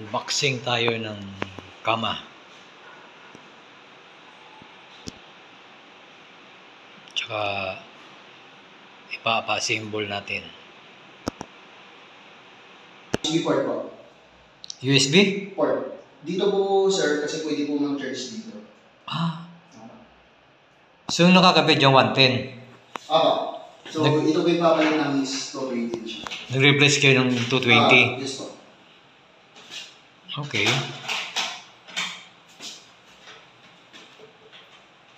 Unboxing tayo ng kama. Tsaka ipapa-assemble natin. USB port po. USB? Port. Dito po sir, kasi pwede po mag-charge dito. So nakakabit yung 110? So ito po yung papalit namin is 220 siya. Nag-replace kayo ng 220? Yes po. Okay.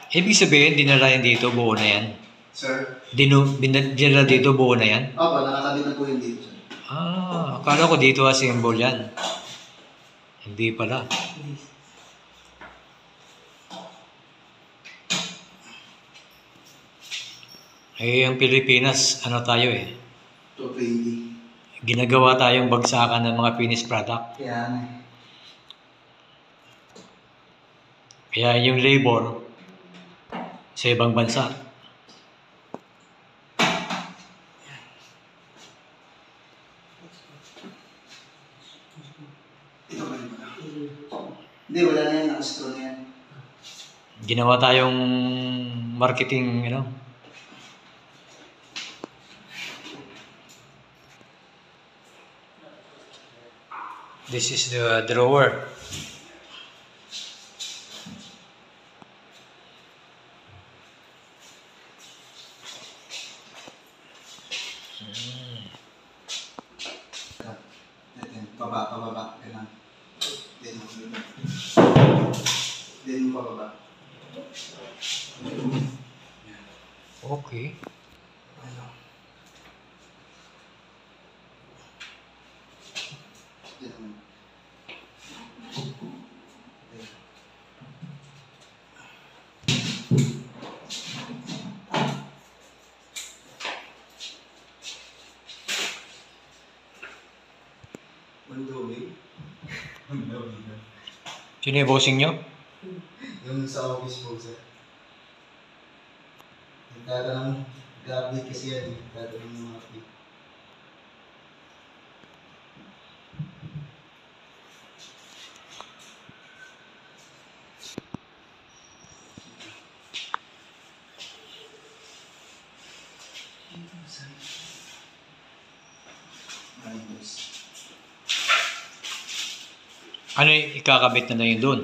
Ibig sabihin, dinala yan dito, buo na yan? Sir? Dinala dito, buo na yan? Nakakabit na po yung dito sir. Akala ko dito assemble yan. Hindi pala. Ang Pilipinas, ano tayo 220. Ginagawa tayong bagsakan ng mga finished product. Kaya yung labor sa ibang bansa. Ito ba rin ba? Hindi, wala na yan. Naka-scroll na yan. Ginawa tayong marketing, This is the drawer. Pababa. Kailan. Then pababa. Okay. Sino yung bossing nyo? Yung sa office po, sir. Nagtatanong, nag-update kasi yan. Nagtatanong yung mga update. Ano yung ikakabit na yun doon?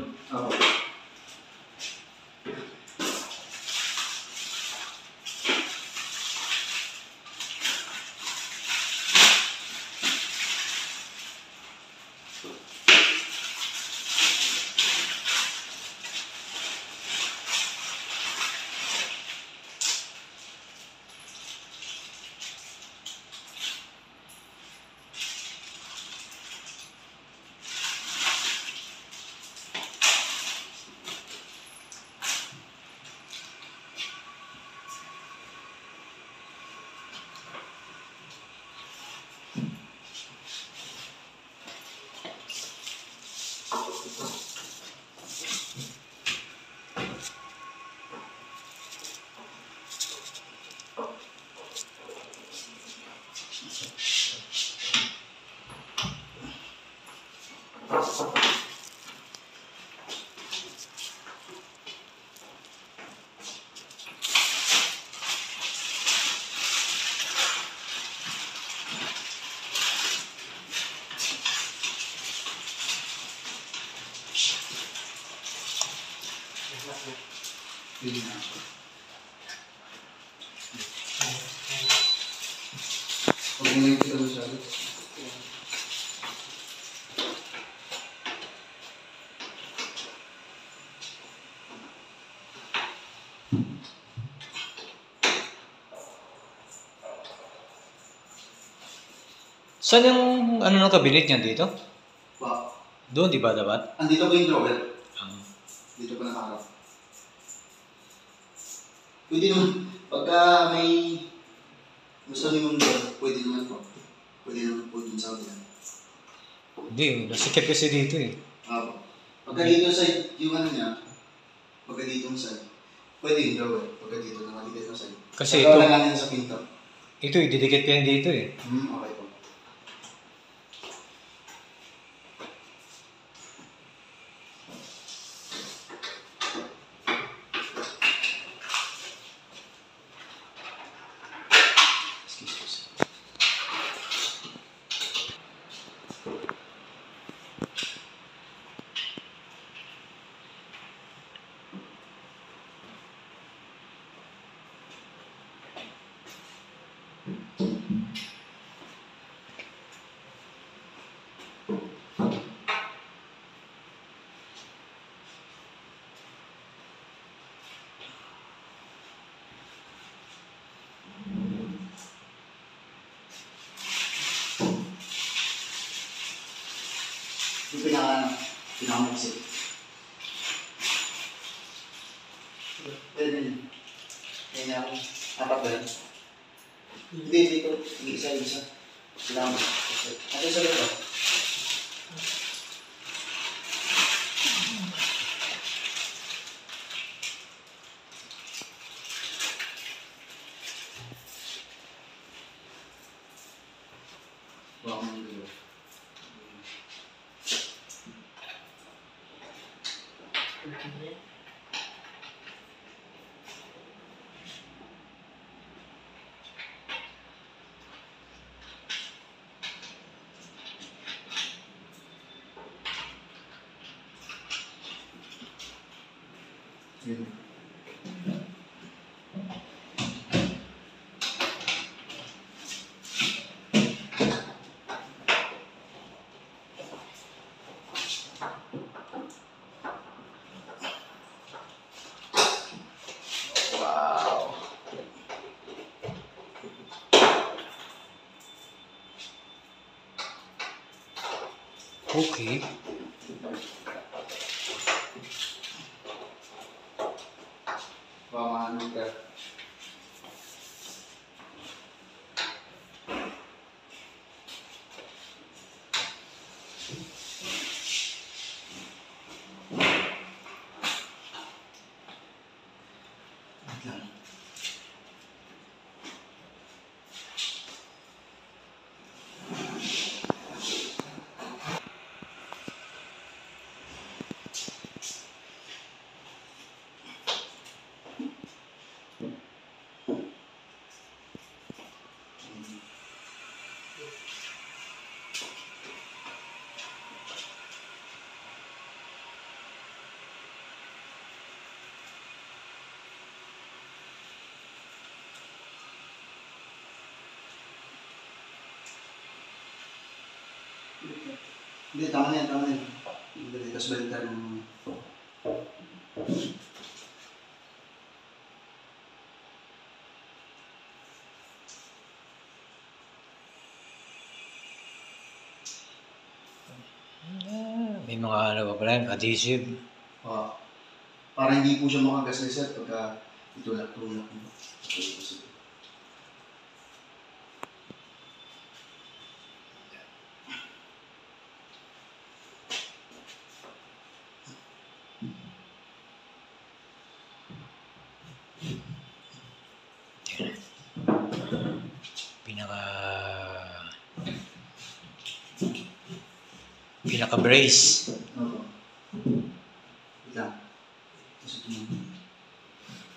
Saan yung ng kabinet niya dito? Doon, di ba dapat? Andito po yung drawer. Dito po nakaharap. Pwede naman, pagka may gusto niyo mong drawer, pwede naman po. Pwede naman po dun sa akin. Hindi, nasikip kasi dito Pagka dito side, yung niya, pagka ditong side, pwede yung drawer. Pagka dito, nakadikit na side. Kasi ito, lang sa pinto. Ito, ididikit ko yan dito Okay po. Excuse me, sir. Yung pinaka-magsip. Pwede. Kaya ako. Apat ba yun? Hindi, dito. Isa. Kailangan mo. Ano sa loob ba? Baka mo yung dito. Yun. Wow. Okay. Baka maano ka. Wait lang. Hindi, tama na yan. Hindi, tapos baliktad mo. May mga ano ba pala yun? Adhesive. Para hindi po siya makagaslisan pagka itulak-tulak mo. Pinaka-brace. Oo. Wait lang. Tapos ito mo.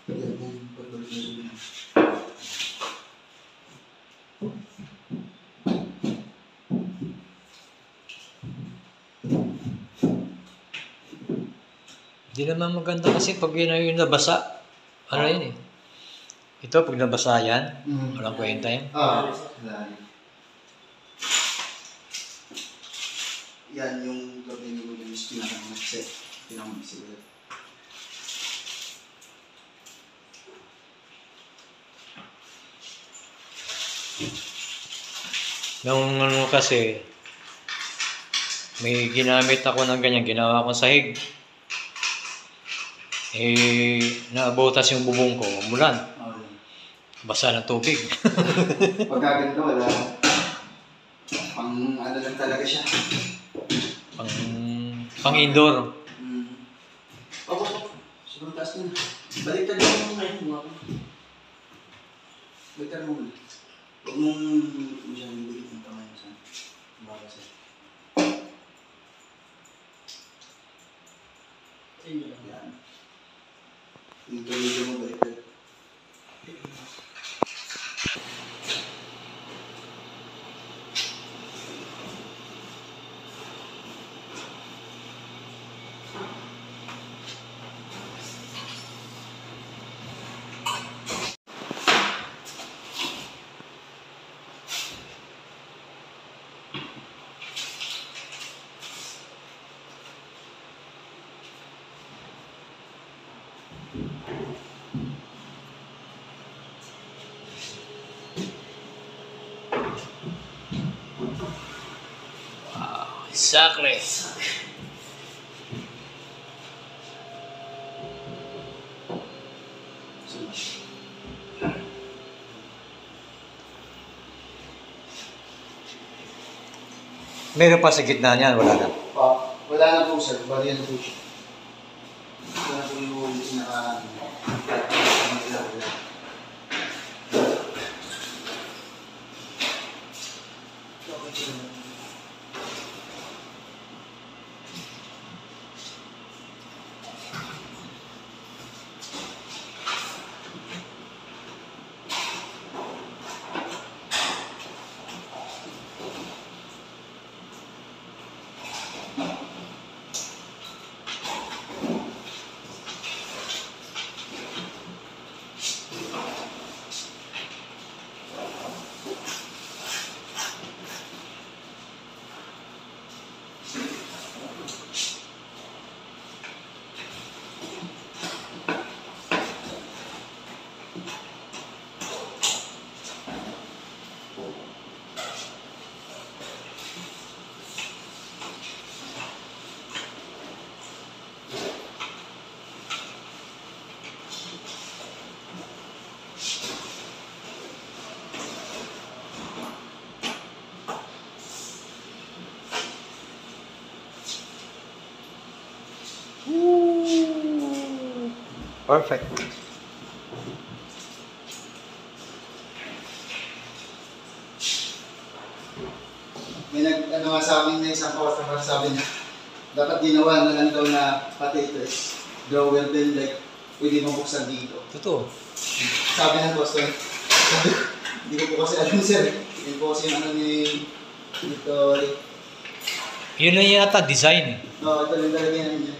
Yan. Pagbalik na siya. Hindi naman maganda kasi pag yun ay yung nabasa. Ano yun eh. Ito, pag nabasa yan, walang kwenta yan. Yan yung tornilyo ko yung pinaka-magset. Pinaka-magset. Nung ano kasi, may ginamit ako ng ganyan, ginawa ko sahig. Naabutas yung bubong ko, umulan. Basa ng tubig. Pagka ganito, wala. Pang ano lang talaga siya. Pang indoor. Sobrang taas na. Baliktad mo muna. Baliktad mo muna. Huwag mong masyadong bilit ng kamay mo saan. Baka sa'yo. Yan. Yung tornilyo mo baliktad. Exactly. Meron pa sa gitna niyan, wala na. Wala na po sir, bali yan po siya. Ito na po yung pinaka... Perfect. May nag-ano nga sa amin na isang customer, sabi niya, dapat ginawa na lang daw na potatoes, drawer din, like, pwede mabuksan dito. Totoo. Sabi ng customer, hindi ko po kasi alam sir, hindi po kasi yung ano ni Victory. Yun na yata design eh. Oo, ito lang talaga yan niya.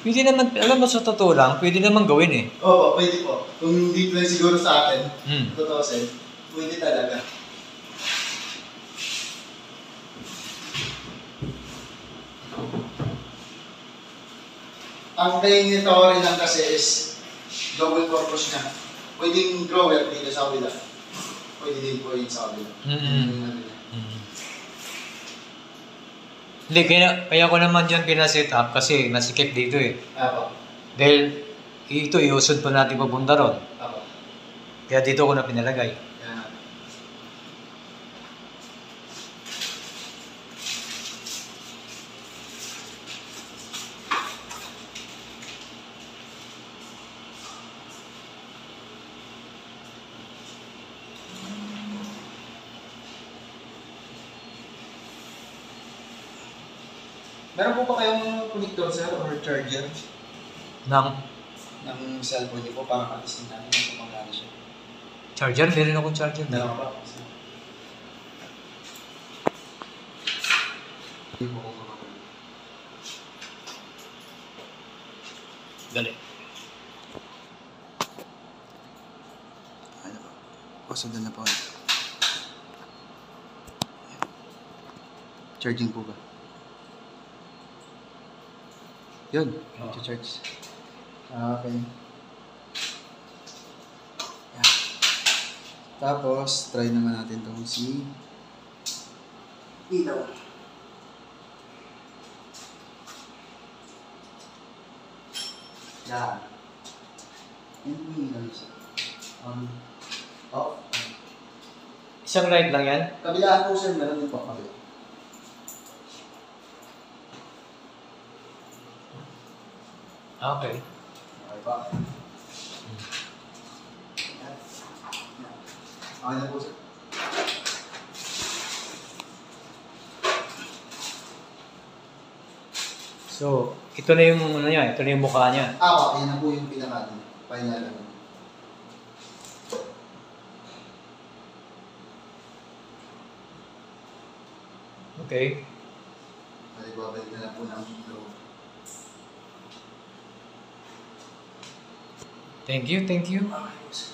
Pwede naman, alam mo sa totoo lang, pwede naman gawin eh. Oo, pwede po. Kung dito lang siguro sa akin, totoo sir, pwede talaga. Ang kay nito rin lang kasi is double purpose niya. Pwedeng drawer dito sa kabila. Pwede din po yun sa kabila. Hindi, kaya ko naman dyan pinaset up kasi nasikip dito eh. Apo. Dahil ito, iusod pa natin papunta ron. Apo. Kaya dito ko na pinalagay. Yan. Meron po pa kayong connector sir or charger Ng ng cellphone niyo po para katistin namin kung magkano siya? charger, meron akong charger. Meron pa. Dali. Ano ba? Pasundan na po. Charging po ba? Yun, charge. Okay. Yan. Tapos, try naman natin itong si ilaw. Yan. Yan po yung ilaw siya. Off. Isang light lang yan? Kabilaan po sir, meron din po kabila. Okay. Okay ba? Okay na po sir. So, ito na yung ano niya, ito na yung mukha niya. Apo, yan na po yung pinaka final. Okay. Babalik na lang po ng video. Thank you, thank you. Okay po sir.